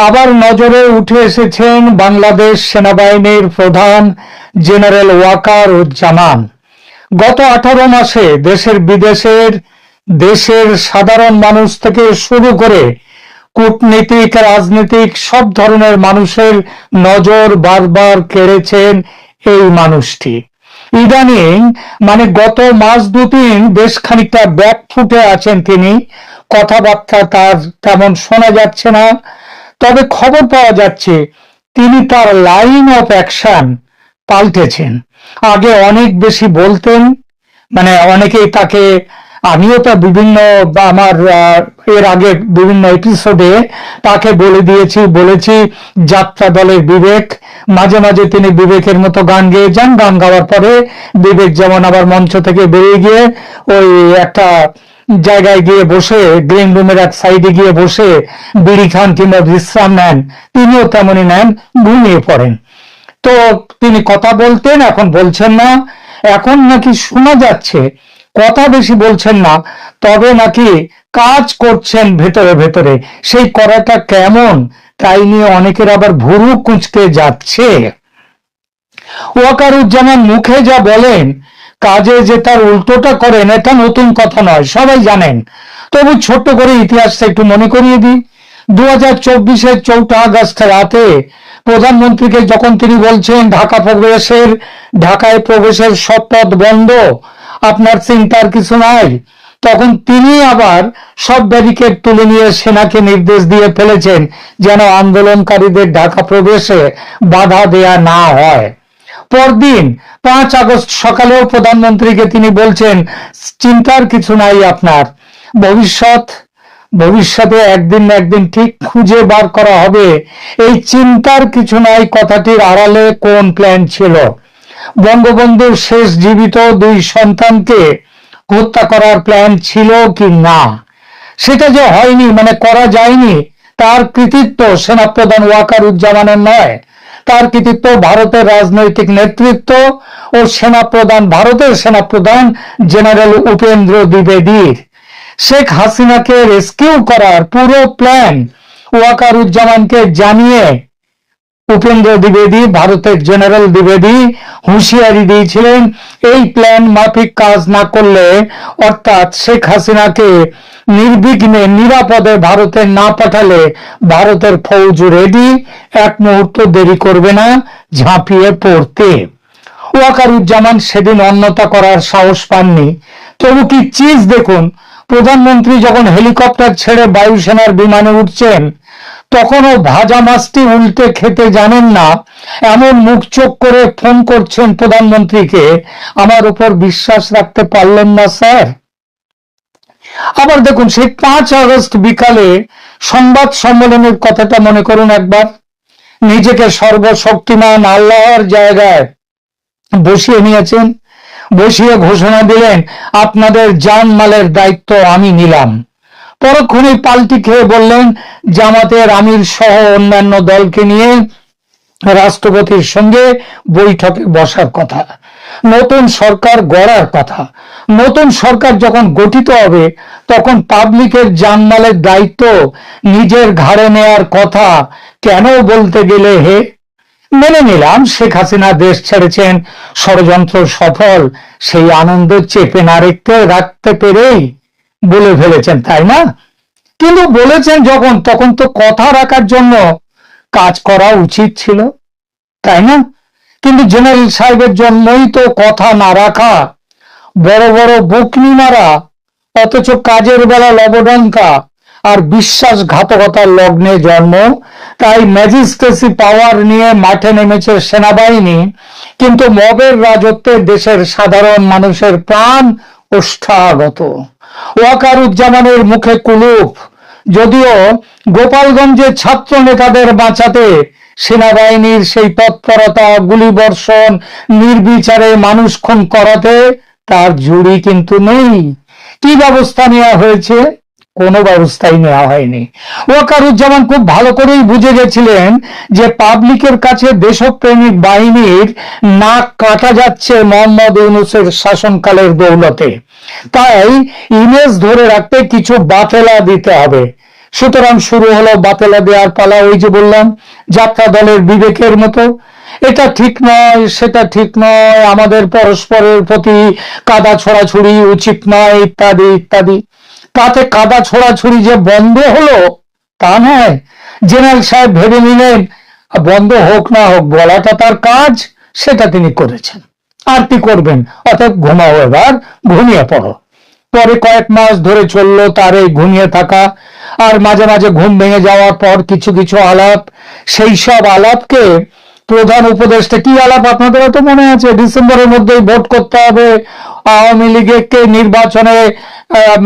আবার নজরে উঠে এসেছেন বাংলাদেশ সেনাবাহিনীর প্রধান জেনারেল ওয়াকারুজ্জামান। গত 18 মাসে দেশের বিদেশের দেশের সাধারণ মানুষ থেকে শুরু করে কূটনীতিক, রাজনীতিক সব ধরনের মানুষের নজর বারবার কেড়েছেন এই মানুষটি। ইদানিং গত মাস দুদিন বেশ খানিকটা ব্যাকফুটে আছেন তিনি। কথাবার্তা তার তেমন শোনা যাচ্ছে না, তবে খবর পাওয়া যাচ্ছে তিনি তার লাইন অফ অ্যাকশন পাল্টেছেন। আগে অনেক বেশি বলতেন, অনেকেই তাকে, আমিও তা বিভিন্ন আমার এর আগে বিভিন্ন এপিসোডে তাকে বলেছি যাত্রা দলের বিবেক। মাঝে মাঝে তিনি বিবেকের মতো গান গেয়ে যান, গান গাওয়ার পরে বিবেক যেমন আবার মঞ্চ থেকে বেরিয়ে গিয়ে ওই একটা জায়গায় গিয়ে বসে, গ্রিন রুমের এক সাইডে গিয়ে বসে বিড়ি খান কিংবা বিশ্রাম নেন, তিনিও তেমনই নেন, ঘুমিয়ে পড়েন। তো তিনি কথা বলতেন, এখন বলছেন না। এখন নাকি শোনা যাচ্ছে কথা বেশি বলছেন না, তবে নাকি কাজ করছেন ভেতরে ভেতরে। সেই করাটা কেমন, তাই নিয়ে অনেকের আবার ভুরু কুঁচকে যাচ্ছে। ওয়াকারুজ্জামান মুখে যা বলেন, কাজে যে তার উল্টোটা করেন, এটা নতুন কথা নয়, সবাই জানেন। তবু ছোট্ট করে ইতিহাসটা একটু মনে করিয়ে দিই। 2024-এর 4 আগস্ট রাতে প্রধানমন্ত্রীকে যখন তিনি বলছেন ঢাকায় প্রবেশের সব পথ বন্ধ, আপনার চিন্তার কিছু নাই, তখন তিনি আবার সব ব্যারিকেড তুলে নিয়ে সেনাকে নির্দেশ দিয়ে ফেলেছেন যেন আন্দোলনকারীদের ঢাকা প্রবেশে বাধা দেয়া না হয়। পরদিন 5 আগস্ট সকালেও প্রধানমন্ত্রীকে তিনি বলছেন চিন্তার কিছু নাই আপনার, ভবিষ্যতে একদিন না একদিন ঠিক খুঁজে বার করা হবে। এই চিন্তার কিছু নাই কথাটির আড়ালে কোন প্ল্যান ছিল? বঙ্গবন্ধুর শেষ জীবিত 2 সন্তানকে হত্যা করার প্ল্যান ছিল কি না? সেটা যে হয়নি, করা যায়নি, তার কৃতিত্ব সেনাপ্রধান ওয়াকারুজ্জামানের নয়, তার কৃতিত্ব ভারতের রাজনৈতিক নেতৃত্ব ও ভারতের সেনাপ্রধান জেনারেল উপেন্দ্র দ্বিবেদীর। শেখ হাসিনাকে রেস্কিউ করার পুরো প্ল্যান ওয়াকারুজ্জামানকে জানিয়ে উপেন্দ্র দ্বিবেদী, ভারতের জেনারেল দ্বিবেদী হুঁশিয়ারি দিয়েছিলেন, এই প্ল্যান মাফিক কাজ না করলে, অর্থাৎ শেখ হাসিনাকে নির্বিঘ্নে নিরাপদে ভারতে না পাঠালে ভারতের ফৌজ রেডি, এক মুহূর্ত দেরি করবে না ঝাঁপিয়ে পড়তে। ওয়াকারুজ্জামান সেদিন অন্যতা করার সাহস পাননি। তবু কি চিজ দেখুন, প্রধানমন্ত্রী যখন হেলিকপ্টার ছেড়ে বায়ুসেনার বিমানে উঠছেন, তখনও ভাজা মাছটি উল্টে খেতে জানেন না, এমন মুখ চোখ করে ফোন করছেন প্রধানমন্ত্রীকে, আমার উপর বিশ্বাস রাখতে পারলেন না স্যার? আবার দেখুন, সেই 5 আগস্ট বিকালে সংবাদ সম্মেলনের কথাটা মনে করুন একবার। নিজেকে সর্বশক্তিমান আল্লাহর জায়গায় বসিয়ে নিয়েছেন, বসিয়ে ঘোষণা দিলেন, আপনাদের জানমালের দায়িত্ব আমি নিলাম। পরক্ষণেই পাল্টি খেয়ে বললেন, জামাতের আমির সহ অন্যান্য দলকে নিয়ে রাষ্ট্রপতির সঙ্গে বৈঠকে বসার কথা, নতুন সরকার গড়ার কথা। নতুন সরকার যখন গঠিত হবে, তখন পাবলিকের জানমালের দায়িত্ব নিজের ঘাড়ে নেয়ার কথা কেন বলতে গেলে হে? মেনে নিলাম শেখ হাসিনা দেশ ছেড়েছেন, ষড়যন্ত্র সফল, সেই আনন্দ চেপে না রাখতে পেরেই বলে ফেলেছেন, তাই না? কিন্তু বলেছেন যখন, তখন তো কথা রাখার জন্য কাজ করা উচিত ছিল, তাই না? কিন্তু জেনারেল সাহেবের জন্যই তো কথা না রাখা, বড় বড় বকনি মারা, অথচ কাজের বেলা লবডঙ্কা আর বিশ্বাসঘাতকতার লগ্নে জন্ম। তাই ম্যাজিস্ট্রেসি পাওয়ার নিয়ে মাঠে নেমেছে সেনাবাহিনী, কিন্তু মবের রাজত্বে দেশের সাধারণ মানুষের প্রাণ ওষ্ঠাগত। ওয়াকারুজ্জামানের মুখে কুলুপ, যদিও গোপালগঞ্জে ছাত্র নেতাদের বাঁচাতে সেনাবাহিনীর সেই তৎপরতা, গুলিবর্ষণ, নির্বিচারে মানুষ খুন করাতে তার জুড়ি কিন্তু নেই। কি ব্যবস্থা নেওয়া হয়েছে? কোনো ব্যবস্থাই নেওয়া হয়নি। ওয়াকারুজ্জামান খুব ভালো করেই বুঝে গেছিলেন যে পাবলিকের কাছে দেশপ্রেমিক বাহিনীর নাক কাটা যাচ্ছে মোহাম্মদ ইউনূসের শাসনকালের দৌলতে। তাই ইমেজ ধরে রাখতে কিছু বাতেলা দিতে হবে। সুতরাং শুরু হলো বাতেলা দেওয়ার পালা। ওই যে বললাম, যাত্রা দলের বিবেকের মতো, এটা ঠিক নয়, সেটা ঠিক নয়, আমাদের পরস্পরের প্রতি কাদা ছোড়াছুড়ি উচিত নয়, ইত্যাদি ইত্যাদি। তাতে কাদা ছোড়াছুড়ি যে বন্ধ হলো তা নয়। জেনারেল সাহেব ভেবে নিলেন বন্ধ হোক না হোক, বলাটা তার কাজ, সেটা তিনি করেছেন। আর কি করবেন? অর্থাৎ ঘুমাও, এবার ঘুমিয়ে পড়ো। পরে কয়েক মাস ধরে চললো তার এই ঘুমিয়ে থাকা, আর মাঝে মাঝে ঘুম ভেঙে যাওয়ার পর কিছু কিছু আলাপ। সেই সব আলাপকে প্রধান উপদেষ্টা, কি আলাপ আপনাদের তো মনে আছে, ডিসেম্বরের মধ্যেই ভোট করতে হবে, আওয়ামী লীগকে নির্বাচনে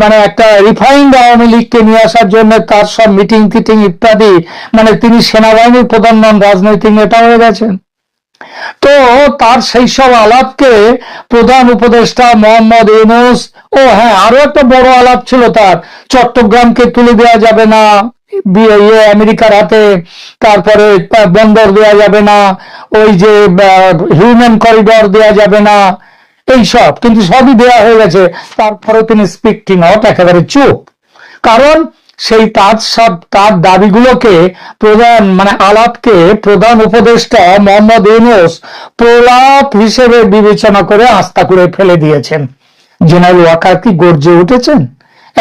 মানে একটা রিফাইন্ড আওয়ামী লীগকে নিয়ে আসার জন্য তার সব মিটিং ফিটিং ইত্যাদি। মানে তিনি সেনাবাহিনীর প্রধান নন, রাজনৈতিক নেতা হয়ে গেছেন। তো তার সেই সব আলাপকে প্রধান উপদেষ্টা মোহাম্মদ ইউনূস, ও হ্যাঁ, আরো একটা বড় আলাপ ছিল তার, চট্টগ্রামকে তুলে দেওয়া যাবে না আমেরিকার হাতে, তারপরে বন্দর দেওয়া যাবে না, ওই যে হিউম্যান করিডর দেওয়া যাবে না, এইসব কিন্তু সবই দেওয়া হয়ে গেছে। তারপরে তিনি স্পিকিং আউট, একেবারে চুপ। কারণ সেই তার দাবিগুলোকে প্রধান মানে আলাপকে প্রধান উপদেষ্টা মোহাম্মদ ইউনূস প্রলাপ হিসেবে বিবেচনা করে আস্থা করে ফেলে দিয়েছেন। জেনারেল ওয়াকার কি গর্জে উঠেছেন?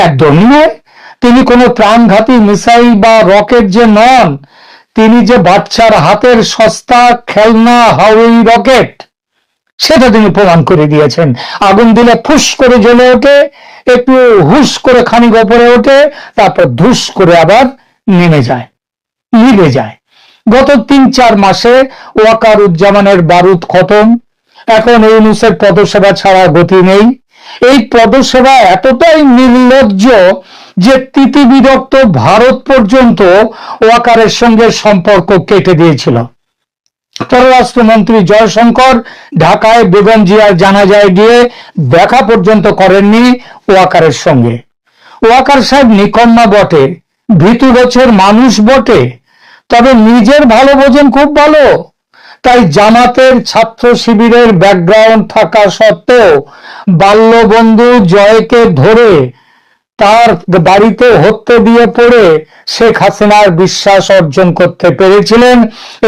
একদমই নয়। তিনি কোনো প্রাণঘাতী মিসাইল বা রকেট যে নন, তিনি যে বাচ্চার হাতের সস্তা খেলনা হাওয়াই রকেট, সেটা তিনি প্রমাণ করে দিয়েছেন। আগুন দিলে ফুস করে জ্বলে ওঠে, একটু হুস করে খানিক ওপরে ওঠে, তারপর ধুস করে আবার নেমে যায়, নিভে যায়। গত ৩-৪ মাসে ওয়াকারুজ্জামানের বারুদ খতম। এখন ইউনূসের পদসেবা ছাড়া গতি নেই। এই পদসেবা এতটাই নির্লজ্জ যে তিতিবিরক্ত ভারত পর্যন্ত ওয়াকারের সঙ্গে সম্পর্ক কেটে দিয়েছিল। পররাষ্ট্রমন্ত্রী জয়শঙ্কর ঢাকায় বেগম জিয়ার জানাজায় গিয়ে দেখা পর্যন্ত করেননি ওয়াকারের সঙ্গে। ওয়াকার সাহেব নিকম্মা বটে, ভীতু গোছের মানুষ বটে, তবে নিজের ভালো বোঝেন খুব ভালো। তাই জামাতের ছাত্র শিবিরের ব্যাকগ্রাউন্ড থাকা সত্ত্বেও বাল্যবন্ধু জয়কে ধরে তার বাড়িতে হত্যা দিয়ে পড়ে শেখ হাসিনার বিশ্বাস অর্জন করতে পেরেছিলেন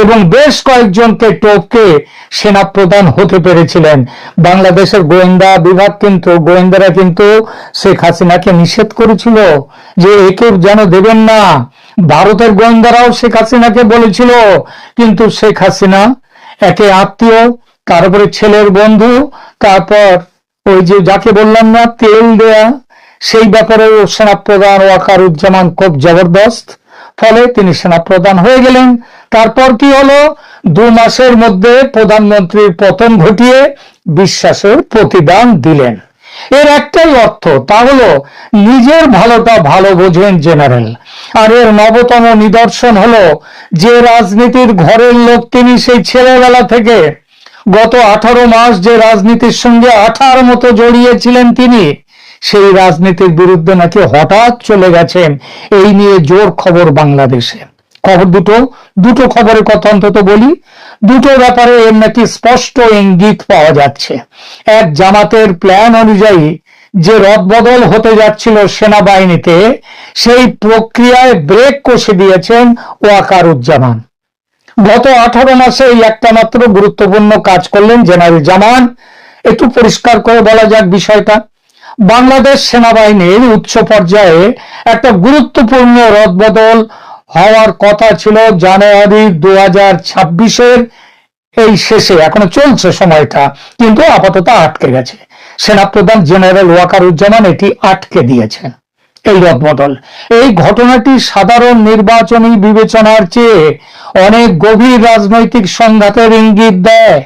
এবং বেশ কয়েকজনকে টপকে সেনাপ্রধান হতে পেরেছিলেন। বাংলাদেশের গোয়েন্দা বিভাগ গোয়েন্দারা কিন্তু শেখ হাসিনাকে নিষেধ করেছিল যে একে যেন দেবেন না। ভারতের গোয়েন্দারাও শেখ হাসিনাকে বলেছিল, কিন্তু শেখ হাসিনা একে আত্মীয়, তারপরে ছেলের বন্ধু, তারপর ওই যে যাকে বললাম না তেল দেয়া, সেই ব্যাপারে সেনাপ্রধান ওয়াকারুজ্জামান খুব জবরদস্ত। ফলে তিনি সেনাপ্রধান হয়ে গেলেন। তারপর কি হলো? 2 মাসের মধ্যে প্রধানমন্ত্রীর পতন ঘটিয়ে বিশ্বাসের প্রতিদান দিলেন। এর একটাই অর্থ, তা হলো নিজের ভালোটা ভালো বোঝেন জেনারেল। আর এর নবতম নিদর্শন হলো যে রাজনীতির ঘরের লোক তিনি সেই ছেলেবেলা থেকে গত 18 মাস যে রাজনীতির সঙ্গে আঠার মতো জড়িয়েছিলেন তিনি, সেই রাজনীতির বিরুদ্ধে নাকি হঠাৎ চলে গেছেন। এই নিয়ে জোর খবর বাংলাদেশে। খবর দুটো খবরের কথা অন্তত বলি। দুটো ব্যাপারে এর নাকি স্পষ্ট ইঙ্গিত পাওয়া যাচ্ছে। এক, জামাতের প্ল্যান অনুযায়ী যে রদবদল হতে যাচ্ছিল সেনাবাহিনীতে, সেই প্রক্রিয়ায় ব্রেক কষে দিয়েছেন ওয়াকারুজ্জামান। গত 18 মাসে এই একটা মাত্র গুরুত্বপূর্ণ কাজ করলেন জেনারেল জামান। একটু পরিষ্কার করে বলা যাক বিষয়টা। বাংলাদেশ সেনাবাহিনীর উচ্চ পর্যায়ে একটা গুরুত্বপূর্ণ রদবদল হওয়ার কথা ছিল জানুয়ারি 2026-এর এই শেষে, এখনো চলছে সময়টা, কিন্তু আপাতত আটকে গেছে। সেনাপ্রধান জেনারেল ওয়াকারুজ্জামান এটি আটকে দিয়েছেন, এই রদবদল। এই ঘটনাটি সাধারণ নির্বাচনী বিবেচনার চেয়ে অনেক গভীর রাজনৈতিক সংঘাতের ইঙ্গিত দেয়।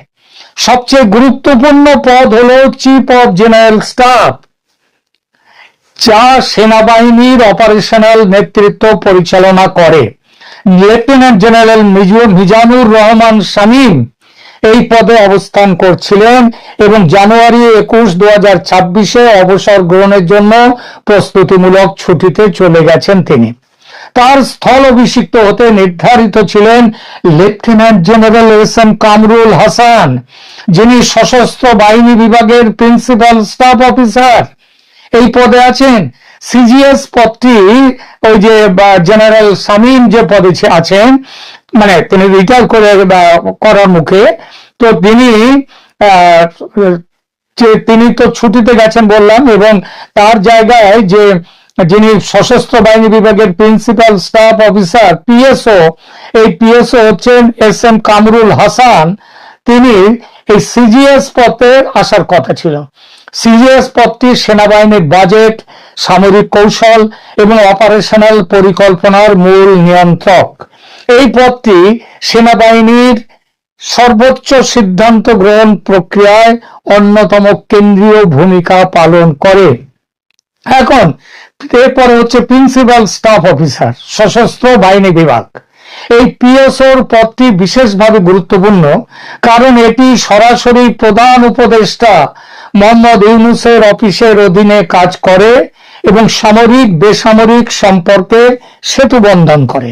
সবচেয়ে গুরুত্বপূর্ণ পদ হলো চিফ অফ জেনারেল স্টাফ, যা সেনাবাহিনীর অপারেশনাল নেতৃত্ব পরিচালনা করে। লেফটেন্যান্ট জেনারেল মিজানুর রহমান শামীম এই পদে অবস্থান করছিলেন এবং জানুয়ারি 21, 2026-এ অবসর গ্রহণের জন্য প্রস্তুতিমূলক ছুটিতে চলে গেছেন তিনি। তার স্থল অভিষিক্ত হতে নির্ধারিত ছিলেন lieutenant general SM. Kamrul Hasan, যিনি সশস্ত্র বাহিনী বিভাগের প্রিন্সিপাল স্টাফ অফিসার। এই পদে আছেন সিজিএস পদটি ওই যে জেনারেল শামীম যে পদে আছেন, মানে তিনি রিটায়ার করার মুখে, তো তিনি তো ছুটিতে গেছেন বললাম, এবং তার জায়গায় যে যিনি সশস্ত্র বাহিনী বিভাগের প্রিন্সিপাল স্টাফ অফিসার পিএসও, এই পিএসও হচ্ছেন এস.এম. কামরুল হাসান। তিনি এই সিজিএস পদে আসার কথা ছিল। সিজিএস পদটি সেনাবাহিনীর বাজেট, সামরিক কৌশল এবং অপারেশনাল পরিকল্পনার মূল নিয়ন্ত্রক। এই পদটি সেনাবাহিনীর সর্বোচ্চ সিদ্ধান্ত গ্রহণ প্রক্রিয়ায় অন্যতম কেন্দ্রীয় ভূমিকা পালন করে। এখন এরপরে হচ্ছে প্রিন্সিপাল স্টাফ অফিসার, সশস্ত্র বাহিনী বিভাগ। এই পিএসওর পদটি বিশেষভাবে গুরুত্বপূর্ণ, কারণ এটি সরাসরি প্রধান উপদেষ্টা মোহাম্মদ ইউনূসের অফিসের অধীনে কাজ করে এবং সামরিক বেসামরিক সম্পর্কে সেতু বন্ধন করে।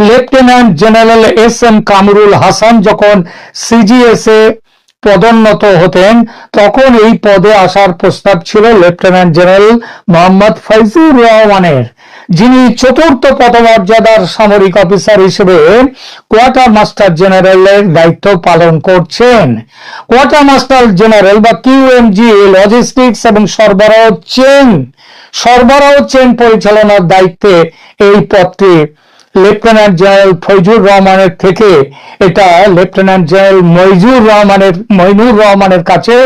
Lieutenant general SM. Kamrul Hasan যখন সিজিএস এ পদোন্নত হতেন, তখন এই পদে আসার প্রস্তাব ছিল লেফটেন্যান্ট জেনারেল মোহাম্মদ ফয়জুর রহমানের, যিনি চতুর্থ পদমর্যাদার সামরিক অফিসার হিসেবে কোয়ার্টার মাস্টার জেনারেলের দায়িত্ব পালন করছেন। কোয়ার্টার মাস্টার জেনারেল বা কিউএমজি লজিস্টিক্স এবং সরবরাহ চেন পরিচালনার দায়িত্বে এই পদটি লেফটেন্যান্ট জেনারেল ফয়জুর রহমানের থেকে এটা লেফটেন্যান্ট জেনারেল মইনুর রহমানের কাছে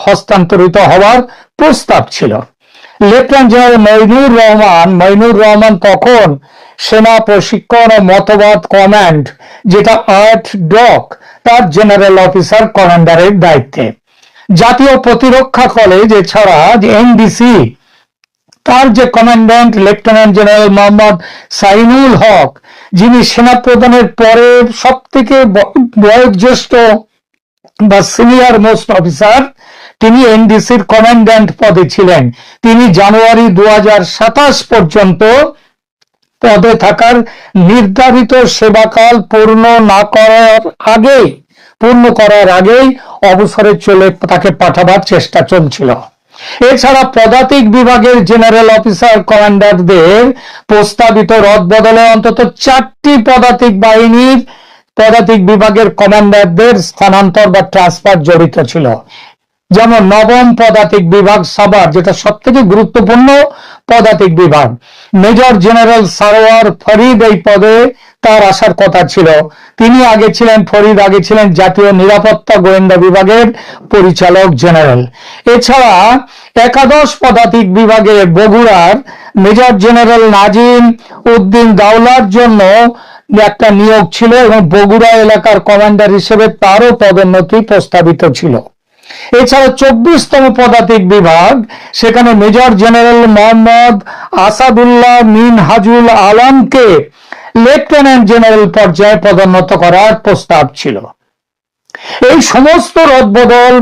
হস্তান্তরিত হওয়ার প্রস্তাব ছিল। লেফটেন্যান্ট জেনারেল মইনুর রহমান তখন সেনা প্রশিক্ষণ ও মতবাদ কমান্ড, যেটা 8 ডক, তার জেনারেল অফিসার কমান্ডারের দায়িত্বে। জাতীয় প্রতিরক্ষা কলেজ এছাড়া এনডিসি, তার যে commandant lieutenant general Mohammad Zainul হক, যিনি সেনা প্রধানের পরে সব থেকে বয়োজ্যেষ্ঠ বা সিনিয়র মোস্ট অফিসার, তিনি এনডিসির কমান্ড্যান্ট পদে ছিলেন। তিনি জানুয়ারি 2027 পর্যন্ত পদে থাকার নির্ধারিত সেবাকাল পূর্ণ করার আগেই অবসরে তাকে পাঠাবার চেষ্টা চলছিল। এছাড়া পদাতিক বিভাগের জেনারেল অফিসার কমান্ডারদের প্রস্তাবিত রদবদলে অন্তত 4টি পদাতিক বিভাগের কমান্ডারদের স্থানান্তর বা ট্রান্সফার জড়িত ছিল। যেমন 9ম পদাতিক বিভাগ সাভার, যেটা সব থেকে গুরুত্বপূর্ণ পদাতিক বিভাগ, মেজর জেনারেল সারোয়ার ফরিদ এই পদে তার আসার কথা ছিল। ফরিদ আগে ছিলেন জাতীয় নিরাপত্তা গোয়েন্দা বিভাগের পরিচালক জেনারেল। এছাড়া একাদশ পদাতিক বিভাগের বগুড়ার মেজর জেনারেল নাজিম উদ্দিন দাওলার জন্য একটা নিয়োগ ছিল এবং বগুড়া এলাকার কমান্ডার হিসেবে তারও পদোন্নতি প্রস্তাবিত ছিল। এছাড়া 24তম পদাতিক বিভাগ, সেখানে মেজর জেনারেল মোহাম্মদ আসাদুল্লাহ মিনহাজুল আলমকে লেফটেন্যান্ট জেনারেল পর্যায়ে পদোন্নত করার প্রস্তাব ছিল। এই সমস্ত রদবদল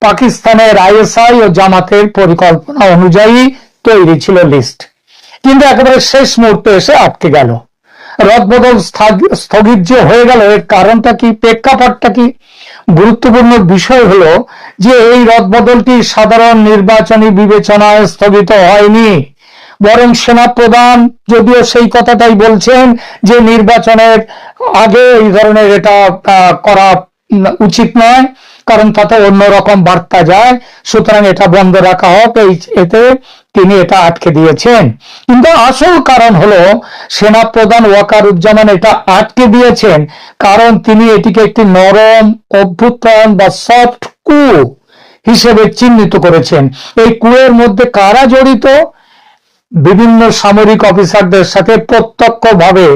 পাকিস্তানের আইএসআই ও জামাতের পরিকল্পনা অনুযায়ী তৈরি ছিল লিস্ট, কিন্তু একেবারে শেষ মুহূর্তে এসে আটকে গেল। রদবদল স্থগিত যে হয়ে গেল, এর কারণটা কি, প্রেক্ষাপটটা কি? গুরুত্বপূর্ণ বিষয় হলো যে এই রদবদলটি সাধারণ নির্বাচনী বিবেচনায় স্থগিত হয়নি, বরং সেনাপ্রধান যদিও সেই কথাটাই বলছেন যে নির্বাচনের আগে এই ধরনের এটা করা উচিত নয়, কারণ তাতে অন্যরকম বার্তা যায়, সুতরাং এটা বন্ধ রাখা হোক, এতে তিনি এটা আটকে দিয়েছেন। কিন্তু আসল কারণ হলো সেনাপ্রধান ওয়াকারুজ্জামান এটা আটকে দিয়েছেন কারণ তিনি এটিকে একটি নরম অভ্যুত্থান বা সফট কু হিসেবে চিহ্নিত করেছেন। এই কুয়ের মধ্যে কারা জড়িত? বিভিন্ন সামরিক অফিসারদের সাথে প্রত্যক্ষভাবে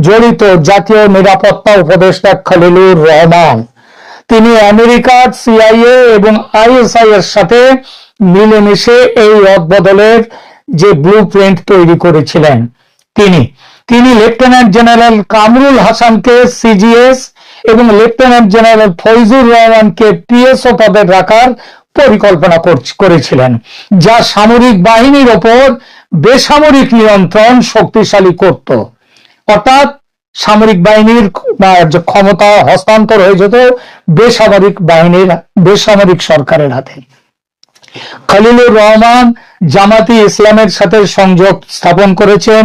জড়িত জাতীয় নিরাপত্তা উপদেষ্টা খলিলুর রহমান। তিনি আমেরিকার সিআইএ এবং আইএসআই এর সাথে মিলেমিশে এই রদবদলের যে ব্লুপ্রিন্ট তৈরি করেছিলেন। তিনি লেফটেন্যান্ট জেনারেল কামরুল হাসানকে সিজিএস এবং লেফটেন্যান্ট জেনারেল ফয়জুর রহমানকে পিএসও পদে রাখার পরিকল্পনা করেছিলেন, যা সামরিক বাহিনীর ওপর বেসামরিক নিয়ন্ত্রণ শক্তিশালী করত। অর্থাৎ সামরিক বাহিনীর ক্ষমতা হস্তান্তর হয়ে যেত বেসামরিক সরকারের হাতে। খলিলুর রহমান জামাতি ইসলামের সাথে সংযোগ স্থাপন করেছেন।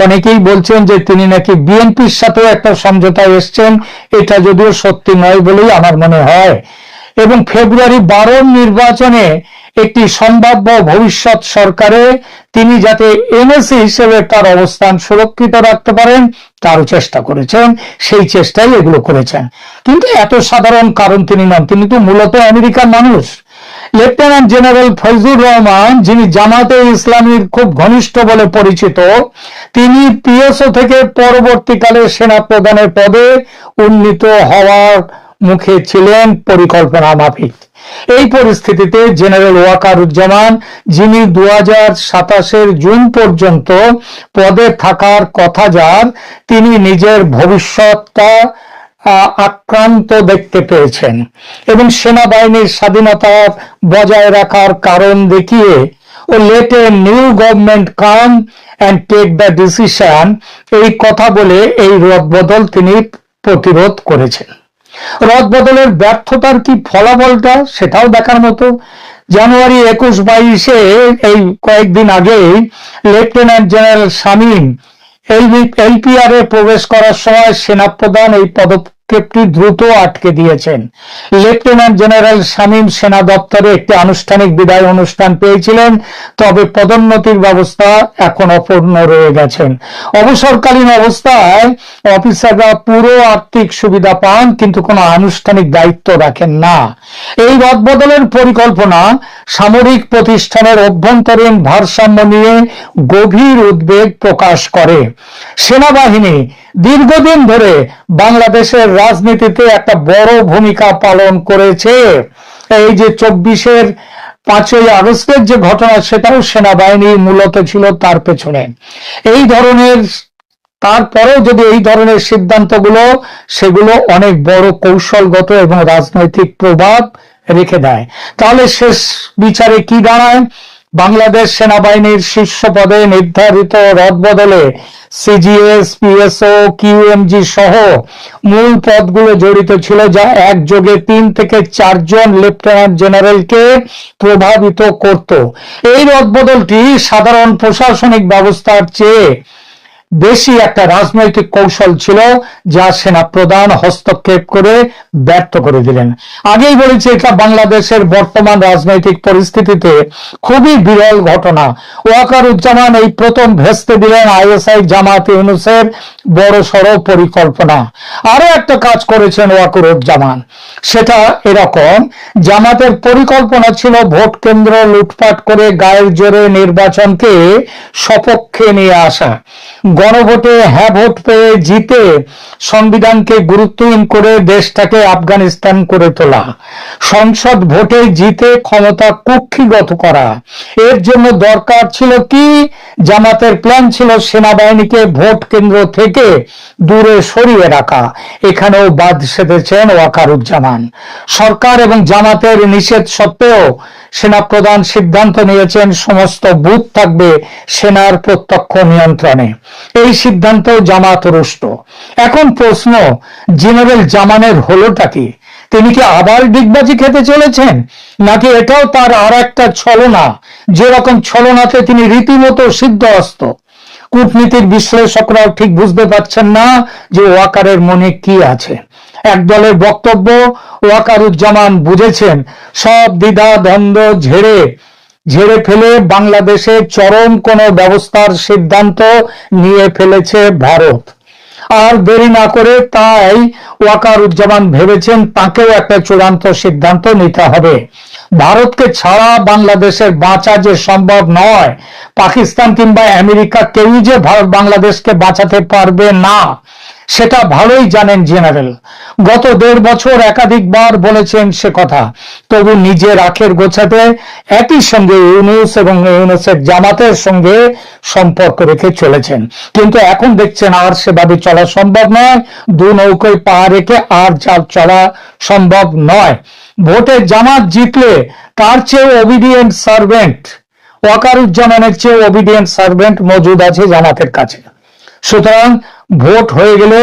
অনেকেই বলছেন যে তিনি নাকি বিএনপির সাথে একটা সমঝোতায় এসছেন, এটা যদিও সত্যি নয় বলেই আমার মনে হয়। এবং ফেব্রুয়ারি 12 নির্বাচনে একটি সম্ভাব্য ভবিষ্যৎ সরকারে তিনি যাতে এনএসি হিসেবে তার অবস্থান সুরক্ষিত রাখতে পারেন তারও চেষ্টা করেছেন, সেই চেষ্টাই এগুলো করেছেন। কিন্তু এত সাধারণ কারণ তিনি নন, তিনি তো মূলত আমেরিকার মানুষ। লেফটেন্যান্ট জেনারেল ফজলুর রহমান, যিনি জামাতে ইসলামীর খুব ঘনিষ্ঠ বলে পরিচিত, তিনি পিএসও থেকে পরবর্তীকালে সেনা প্রধানের পদে উন্নীত হওয়ার মুখে ছিলেন পরিকল্পনা মাফিক। এই পরিস্থিতিতে জেনারেল ওয়াকারুজ্জামান, যিনি 2027 জুন পর্যন্ত পদে থাকার কথা যার, তিনি নিজের ভবিষ্যৎটা আক্রান্ত দেখতে পেয়েছেন এবং সেনাবাহিনীর স্বাধীনতা বজায় রাখার কারণ দেখিয়ে ও let a new government come and take the decision, এই কথা বলে এই রদবদল তিনি প্রতিরোধ করেছেন। রদবদলের ব্যর্থতার কি ফলাফলটা সেটাও দেখার মতো। জানুয়ারি 21-22 এই কয়েকদিন আগেই লেফটেন্যান্ট জেনারেল শামীম এলপিআর এ প্রবেশ করার সময় সেনাপ্রধান এই পদক্ষেপটি দ্রুত আটকে দিয়েছেন। লেফটেন্যান্ট জেনারেল শামীম সেনা দপ্তরে একটি আনুষ্ঠানিক বিদায় অনুষ্ঠান পেয়েছিলেন, তবে পদোন্নতির ব্যবস্থা এখন অপূর্ণ রয়ে গেছেন। অবসরকালীন অবস্থায় অফিসাররা পুরো আর্থিক সুবিধা পান কিন্তু কোনো আনুষ্ঠানিক দায়িত্ব রাখেন না। এই রদবদলের পরিকল্পনা সামরিক প্রতিষ্ঠানের অভ্যন্তরীণ ভারসাম্য নিয়ে গভীর উদ্বেগ প্রকাশ করে। সেনাবাহিনী দীর্ঘদিন ধরে বাংলাদেশের রাজনীতিতে একটা বড় ভূমিকা পালন করেছে। এই যে 24-এর 5ই আগস্টের যে ঘটনা, সেটাও সেনাবাহিনী মূলত ছিল তার পেছনে। এই ধরনের, তারপরেও যদি এই ধরনের সিদ্ধান্তগুলো সেগুলো অনেক বড় কৌশলগত এবং রাজনৈতিক প্রভাব রেখে দেয়, তাহলে শেষ বিচারে কি দাঁড়ায়? বাংলাদেশ সেনাবাহিনীর শীর্ষ পদে নির্ধারিত রদবদলে সিজিএস, পিএসও, কিউএমজি সহ মূল পদগুলো জড়িত ছিল, যা একযোগে 3 থেকে 4 জন লেফটেন্যান্ট জেনারেলকে প্রভাবিত করত। এই রদবদলটি সাধারণ প্রশাসনিক ব্যবস্থার চেয়ে বেশি একটা রাজনৈতিক কৌশল ছিল, যা সেনা প্রধান হস্তক্ষেপ করে ব্যর্থ করে দিলেন। আগেই বলেছি, এটা বাংলাদেশের বর্তমান রাজনৈতিক পরিস্থিতিতে খুবই বিরল ঘটনা। ওয়াকারুজ্জামান এই প্রথম ভেস্তে দিলেন আইএসআই জামাত ইউনূসের বড়সড় পরিকল্পনা। আরো একটা কাজ করেছেন ওয়াকারুজ্জামান, সেটা এরকম: জামাতের পরিকল্পনা ছিল ভোট কেন্দ্র লুটপাট করে গায়ের জোরে নির্বাচনকে সপক্ষে নিয়ে আসা, গণভোটে হ্যাঁ ভোট পেয়ে জিতে সংবিধানকে গুরুত্বহীন করে দেশটাকে আফগানিস্তান করে তোলা, সংসদ ভোটে জিতে ক্ষমতা কুক্ষিগত করা। এর জন্য দরকার ছিল কি? জামাতের প্ল্যান ছিল সেনাবাহিনীকে ভোট কেন্দ্র থেকে দূরে সরিয়ে রাখা। এখানেও বাদ সেধেছেন ওয়াকারুজ্জামান। সরকার এবং জামাতের নিষেধ সত্ত্বেও সেনাপ্রধান সিদ্ধান্ত নিয়েছেন সমস্ত বুথ থাকবে সেনার প্রত্যক্ষ নিয়ন্ত্রণে। এই সিদ্ধান্ত জামাত রুষ্ট। এখন প্রশ্ন, জেনারেল জামানের হলোটা কি? তিনি কি আবার ডিগবাজি খেতে চলেছেন, নাকি এটাও তার আর একটা ছলনা, যেরকম ছলনাতে তিনি রীতিমতো সিদ্ধহস্ত? কূটনীতির বিশ্লেষকরাও ঠিক বুঝতে পারছেন না যে ওয়াকারের মনে কি আছে। একদলের বক্তব্য, ওয়াকারুজ্জামান বুঝেছেন সব দ্বিধা দ্বন্দ্ব ঝেড়ে ফেলে বাংলাদেশে চরম কোনো ব্যবস্থার সিদ্ধান্ত নিয়ে ফেলেছে ভারত। আর দেরি না করে তাই ওয়াকারুজ্জামান ভেবেছেন তাকেও একটা চূড়ান্ত সিদ্ধান্ত নিতে হবে। ভারতকে ছাড়া বাংলাদেশের বাঁচা যে সম্ভব নয়, পাকিস্তান কিংবা আমেরিকা কেউই যে বাংলাদেশকে বাঁচাতে পারবে না, সেটা ভালোই জানেন জেনারেল। গত 1.5 বছর একাধিকবার বলেছেন সে কথা, তবু নিজের আখের গোছাতে একই সঙ্গে ইউনূস এবং ইউনূসের জামাতের সঙ্গে সম্পর্ক রেখে চলেছেন। কিন্তু এখন দেখছেন আর সেভাবে চলা সম্ভব নয়। দু নৌকোয় পা রেখে আর চলা সম্ভব নয়। ভোটে জামাত জিতলে তার চেয়ে ওবিডিয়েন্ট সার্ভেন্ট, ওয়াকারুজ্জামানের চেয়ে ওবিডিয়েন্ট সার্ভেন্ট মজুদ আছে জামাতের কাছে। সুতরাং ভোট হয়ে গেলে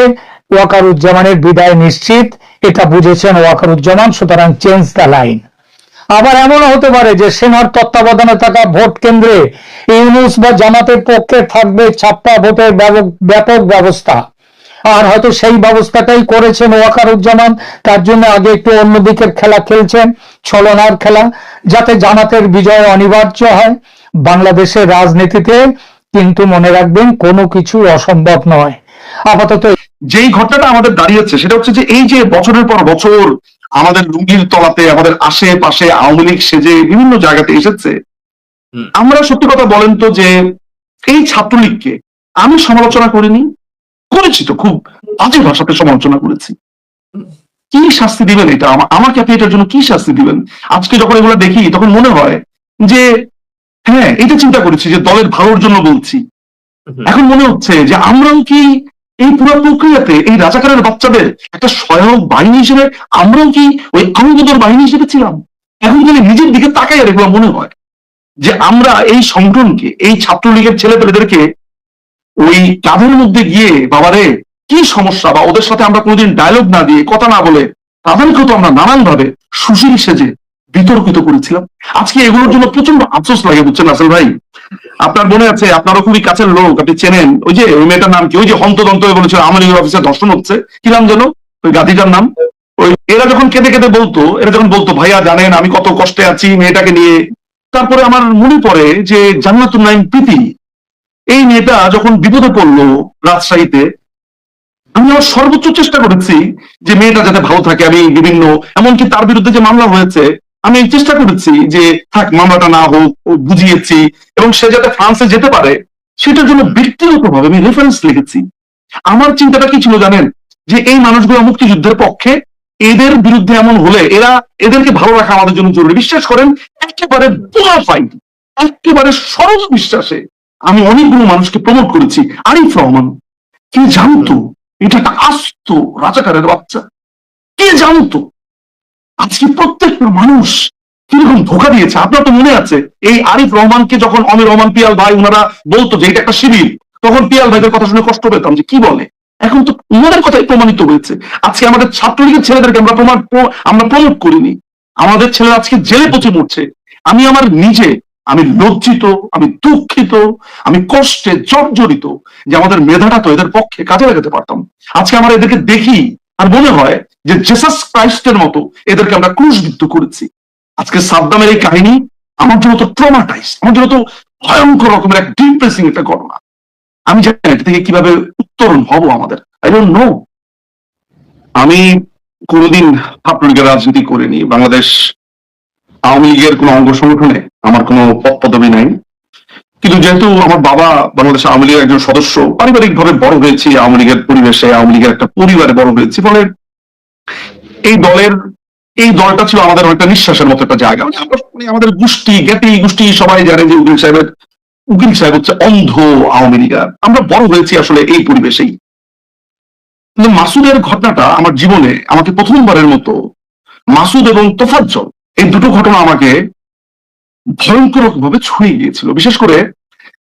ওয়াকারুজ্জামানের বিদায় নিশ্চিত, এটা বুঝেছেন ওয়াকারুজ্জামান। সুতরাং চেঞ্জ দ্য লাইন। আবার এমনও হতে পারে যে সেনার তত্ত্বাবধানে থাকা ভোট কেন্দ্রে ইউনূস বা জামাতের পক্ষে থাকবে ছাপ্পা ভোটের ব্যাপক ব্যবস্থা। আর হয়তো সেই ব্যবস্থাটাই করেছেন ওয়াকারুজ্জামান, তার জন্য আগে একটু অন্যদিকের খেলা খেলছেন, ছলনার খেলা, যাতে জামাতের বিজয় অনিবার্য হয়। বাংলাদেশের রাজনীতিতে কিন্তু মনে রাখবেন, কোনো কিছু অসম্ভব নয়। আপাতত যেই ঘটনাটা আমাদের দাঁড়িয়েছে সেটা হচ্ছে যে এই যে বছরের পর বছর আমাদের লুঙ্গির তলাতে আমাদের আশেপাশে আওয়ামী লীগ সেজে বিভিন্ন জায়গাতে এসেছে, আমরা সত্যি কথা বলেন তো যে এই ছাত্রলীগকে আমি সমালোচনা করিনি, করেছি তো, খুব বাজে ভাষাতে সমালোচনা করেছি। কি শাস্তি দিবেন এটা আমাকে, আপনি এটার জন্য কি শাস্তি দিবেন? আজকে যখন এগুলো দেখি তখন মনে হয় যে হ্যাঁ, এটা চিন্তা করেছি যে দলের ভালোর জন্য বলছি। এখন মনে হচ্ছে যে আমরাও কি এই পুরো প্রক্রিয়াতে এই রাজাকারের বাচ্চাদের একটা সহায়ক বাহিনী হিসেবে আমরাও কি ওই আঙ্গদর বাহিনী হিসেবে ছিলাম? এখন যদি নিজের দিকে তাকাই আর এগুলো মনে হয় যে আমরা এই সংগঠনকে, এই ছাত্রলীগের ছেলেপেলেদেরকে ওই কাঁধের মধ্যে গিয়ে বাবারে কি সমস্যা, বা ওদের সাথে আমরা কোনোদিন ডায়লগ না দিয়ে, কথা না বলে, তাদেরকেও তো আমরা নানান ভাবে সুশীল সেজে বিতর্কিত করেছিলাম। আজকে এগুলোর জন্য প্রচন্ড আফসোস লাগে, বুঝছেন রাসেল ভাই? আপনার মনে আছে, আপনারও খুবই কাছের লোক, আপনি চেনেন, ওই যে ওই মেয়েটার নাম কি, ওই যে হন্তদন্ত হয়ে বলেছিল আওয়ামী লীগের অফিসে ধর্ষণ হচ্ছে, কি নাম যেন ওই গাধিটার নাম? ওই এরা যখন কেঁদে কেঁদে বলতো, এরা যখন বলতো ভাইয়া জানেন আমি কত কষ্টে আছি মেয়েটাকে নিয়ে, তারপরে আমার মনে পড়ে যে জান্নাতুন নাইম প্রীতি, এই মেয়েটা যখন বিপদে পড়লো রাজশাহীতে, আমি আমার সর্বোচ্চ চেষ্টা করেছি যে মেয়েটা যাতে ভালো থাকে। আমি বিভিন্ন, এমনকি তার বিরুদ্ধে যে মামলা হয়েছে, আমি চেষ্টা করেছি যে থাক মামলাটা না হোক, বুঝিয়েছি, এবং সে যাতে ফ্রান্সে যেতে পারে সেটার জন্য ব্যক্তিগতভাবে আমি রেফারেন্স লিখেছি। আমার চিন্তাটা কি ছিল জানেন? যে এই মানুষগুলো মুক্তিযুদ্ধের পক্ষে, এদের বিরুদ্ধে এমন হলে এদেরকে ভালো রাখা আমাদের জন্য জরুরি। বিশ্বাস করেন, একেবারে বোনাফাইড, একেবারে সরল বিশ্বাসে আমি অনেকগুলো মানুষকে প্রমোট করেছি। আরিফ রহমান, কে জানতো এটা একটা আস্ত রাজাকারের বাচ্চা? কে জানতো? আজকে প্রত্যেকটা মানুষ কিরকম ধোকা দিয়েছে। আপনার তো মনে আছে এই আরিফ রহমানকে যখন অমির রহমান পিয়াল ভাই ওনারা বলতো যে এটা একটা শিবির, তখন পিয়াল ভাইদের কথা শুনে কষ্ট পেতাম যে কি বলে। এখন তো ওনাদের কথাই প্রমাণিত হয়েছে। আজকে আমাদের ছাত্রলীগের ছেলেদেরকে আমরা প্রমোট করিনি, আমাদের ছেলেরা আজকে জেলে পচে মরছে। আমি লজ্জিত, আমি দুঃখিত, আমি কষ্টে জর্জরিত যে আমাদের মেধাটা তো এদের পক্ষে কাজে লাগাতে পারতাম। আজকে আমরা এদেরকে দেখি আর মনে হয় যে জেসাস ক্রাইস্টের মতো এদেরকে আমরা ক্রুশবিদ্ধ করেছি। আজকে সাদ্দামের এই কাহিনী আমার জন্য তো ট্রমাটাইজ, আমার জন্য তো ভয়ঙ্কর রকমের এক ডিপ্রেসিং একটা ঘটনা। আমি জানি এটা থেকে কিভাবে উত্তরণ হব আমাদের, আই ডোন্ট নো। আমি কোনোদিন ছাত্রলীগের রাজনীতি করিনি, বাংলাদেশ আওয়ামী লীগের কোনো অঙ্গ সংগঠনে আমার কোনো পদ পদবি নাই। কিন্তু যেহেতু আমার বাবা বাংলাদেশ আওয়ামী লীগের একজন সদস্য, পারিবারিক ভাবে বড় হয়েছি আওয়ামী লীগের পরিবেশে, আওয়ামী লীগের একটা পরিবারে বড় হয়েছি, ফলে এই দলটা ছিল আমাদের একটা নিঃশ্বাসের মতো একটা জায়গা। আমাদের গোষ্ঠী জ্ঞাতি গোষ্ঠী সবাই জানে যে উকিল সাহেব হচ্ছে অন্ধ আওয়ামী লীগার। আমরা বড় হয়েছি আসলে এই পরিবেশেই। কিন্তু মাসুদের ঘটনাটা আমার জীবনে, আমাকে প্রথমবারের মতো মাসুদ এবং তোফাজ্জল, এই দুটো ঘটনা আমাকে ভয়ঙ্কর ভাবে ছুঁয়ে গিয়েছিল। বিশেষ করে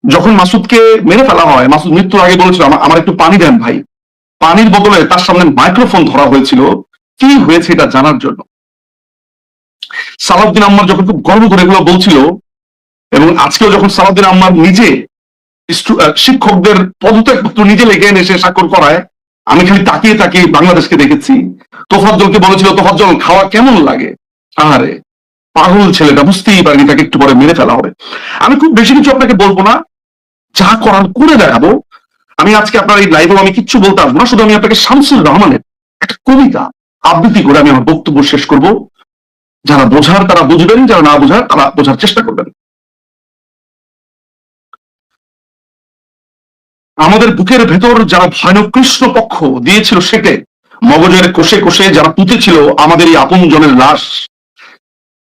যখন মাসুদকে মেরে ফেলা হয়, মাসুদ মৃত্যুর আগে বলেছিল আমার একটু পানি দেন ভাই। পানির বদলে তার সামনে মাইক্রোফোন ধরা হয়েছিল কি হয়েছে এটা জানার জন্য। সালাউদ্দিন আম্মার যখন খুব গর্ব করে এগুলো বলছিল, এবং আজকেও যখন সালাউদ্দিন আম্মার নিজে শিক্ষকদের পদত্যাগপত্র নিজে লেগে এনে সে স্বাক্ষর করায়, আমি খালি তাকিয়ে তাকিয়ে বাংলাদেশকে দেখেছি। তোফাজ্জলকে বলেছিল তোফাজ্জল খাওয়া কেমন লাগে, আহারে পাগল ছেলেটা, বুঝতেই পারেনি তাকে একটু পরে মেরে ফেলা হবে। আমি খুব বেশি কিছু আপনাকে বলবো না, যা করার করে দেখাবো। আমি আজকে আপনার এই লাইভেও আমি কিচ্ছু বলতে আসবো না, শুধু আমি আপনাকে শামসুর রহমানের একটা কবিতা আবৃত্তি করে আমি আমার বক্তব্য শেষ করব। যারা বোঝার তারা বুঝবেন, যারা না বোঝার তারা বোঝার চেষ্টা করবেন। আমাদের বুকের ভেতর যারা ভয়ানক কৃষ্ণ পক্ষ দিয়েছিল সেটে, মগজের কোষে কোষে যারা পুঁতেছিল আমাদের এই আপন জনের লাশ,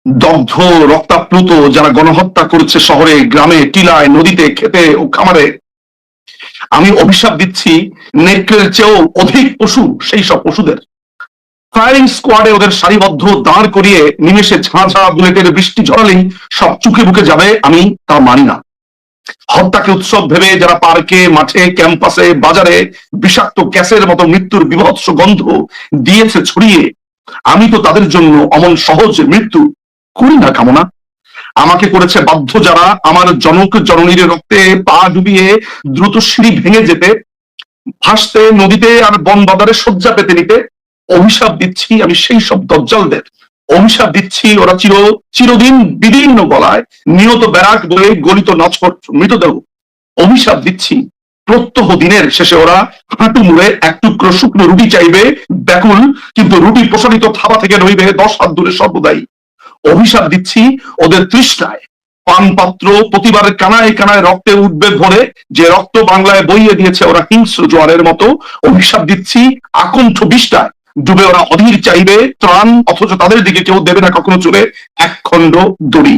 দগ্ধ রক্তাপ্লুত যারা গণহত্যা করেছে শহরে, গ্রামে, টিলায়, নদীতে, খেতে ও খামারে, আমি অভিশাপ দিচ্ছি নেকড়ের চেয়েও অধিক পশু সেই সব পশুদের। ফায়ারিং স্কোয়াডে ওদের সারিবদ্ধ দাঁড় করিয়ে নিমেষে ঝাঁঝা বুলেটের বৃষ্টি ঝরালেই সব চুকে বুকে যাবে, আমি তা মানি না। হত্যাকে উৎসব ভেবে যারা পার্কে, মাঠে, ক্যাম্পাসে, বাজারে বিষাক্ত গ্যাসের মতো মৃত্যুর বিভৎস গন্ধ দিয়েছে ছড়িয়ে, আমি তো তাদের জন্য অমন সহজ মৃত্যু করি না কামনা। আমাকে করেছে বাধ্য যারা আমার জনক জননীর রক্তে পা ডুবিয়ে দ্রুত সিঁড়ি ভেঙে যেতে, ভাসতে নদীতে আর বন বাজারে শয্যা পেতে নিতে। অভিশাপ দিচ্ছি আমি সেই সব দজ্জালদের, অভিশাপ দিচ্ছি ওরা চিরদিন বিদীর্ণ গলায় নিহত ব্যারাক বলে গলিত নছট মৃতদেহ। অভিশাপ দিচ্ছি প্রত্যহ দিনের শেষে ওরা হাঁটু মুড়ে এক টুকরো শুকনো রুটি চাইবে ব্যাকুল, কিন্তু রুটি প্রসারিত থাবা থেকে রইবে 10 হাত দূরে সর্বদাই। অভিশাপ দিচ্ছি ওদের তৃষ্ণায় পানপাত্র প্রতিবার কানায় কানায় রক্তে উঠবে ভরে, যে রক্ত বাংলায় বইয়ে দিয়েছে ওরা হিংস্র জোয়ারের মতো। অভিশাপ দিচ্ছি আকণ্ঠ বিষ্টায় ডুবে ওরা অধীর চাইবে ত্রাণ, অথচ তাদের দিকে কেউ দেবে না কখনো চলে এক খণ্ড দড়ি।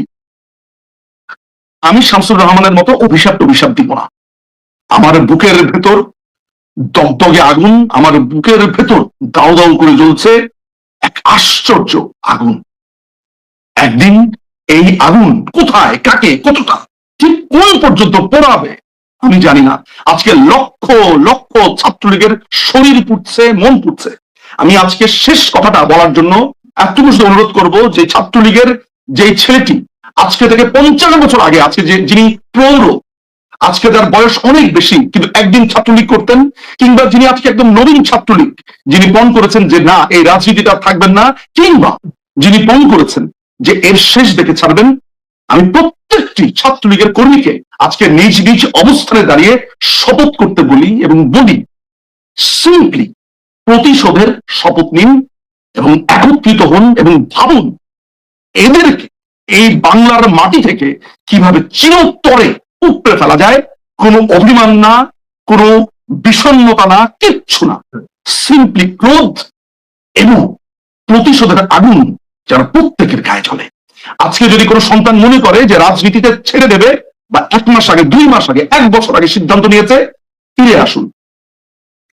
আমি শামসুর রহমানের মতো অভিশাপ দিব না। আমার বুকের ভেতর দগদগে আগুন, আমার বুকের ভেতর দাউ দাউ করে জ্বলছে এক আশ্চর্য আগুন। একদিন এই আগুন কোথায়, কাকে, কতটা, ঠিক কোন পর্যন্ত পোড়াবে আমি জানি না। আজকে লক্ষ লক্ষ ছাত্রলীগের শরীর পুড়ছে, মন পুড়ছে। আমি আজকে শেষ কথাটা বলার জন্য এতটুকু অনুরোধ করব যে ছাত্রলীগের যে ছেলেটি আজকে থেকে 55 বছর আগে আছে, যে যিনি প্রৌঢ়, আজকে যার বয়স অনেক বেশি কিন্তু একদিন ছাত্রলীগ করতেন, কিংবা যিনি আজকে একদম নবীন ছাত্রলীগ, যিনি পণ করেছেন যে না এই রাজনীতিটা থাকবেন না, কিংবা যিনি পণ করেছেন যে এর শেষ দেখে ছাড়বেন, আমি প্রত্যেকটি ছাত্রলীগের কর্মীকে আজকে নিজ নিজ অবস্থানে দাঁড়িয়ে শপথ করতে বলি এবং বলি, সিম্পলি প্রতিশোধের শপথ নিন এবং একত্রিত হন এবং ভাবুন এদেরকে এই বাংলার মাটি থেকে কিভাবে চিরতরে উপড়ে ফেলা যায়। কোনো অভিমান না, কোনো বিষণ্ণতা না, কিচ্ছু না, সিম্পলি ক্রোধ এবং প্রতিশোধের আগুন যেন প্রত্যেকের গায়ে জ্বলে। আজকে যদি কোনো সন্তান মনে করে যে রাজনীতিতে ছেড়ে দেবে, বা 1 মাস আগে, 2 মাস আগে, 1 বছর আগে সিদ্ধান্ত নিয়েছে, ফিরে আসুন।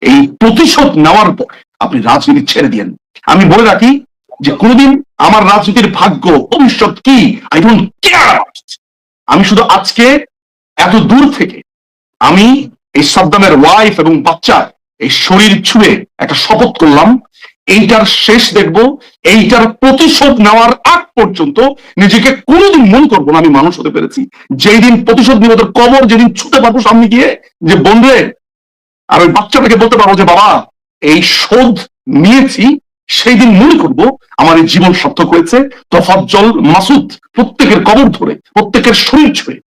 এই প্রতিশোধ নেওয়ার পর আপনি রাজনীতি ছেড়ে দিয়েন। আমি বলে রাখি যে কোনদিন আমার রাজনীতির ভাগ্য ভবিষ্যৎ কি আই ডোন্ট কেয়ার। আমি শুধু আজকে এত দূর থেকে আমি এই সাদ্দামের ওয়াইফ এবং বাচ্চার এই শরীর ছুঁয়ে একটা শপথ করলাম, এইটার শেষ দেখব, এইটার প্রতিশোধ নেওয়ার আগ পর্যন্ত নিজেকে কোনোদিন মনে করবো না আমি মানুষ হতে পেরেছি। যেই দিন প্রতিশোধ নিব, কবর যেদিন ছুটে পারবো সামনে গিয়ে যে বন্ধুরে, আর ওই বাচ্চাটাকে বলতে পারবো যে বাবা এই শোধ নিয়েছি, সেই দিন মনে করবো আমার এই জীবন সার্থক হয়েছে। তোফাজ্জল, মাসুদ প্রত্যেকের কবর ধরে, প্রত্যেকের শরীর ছুঁয়ে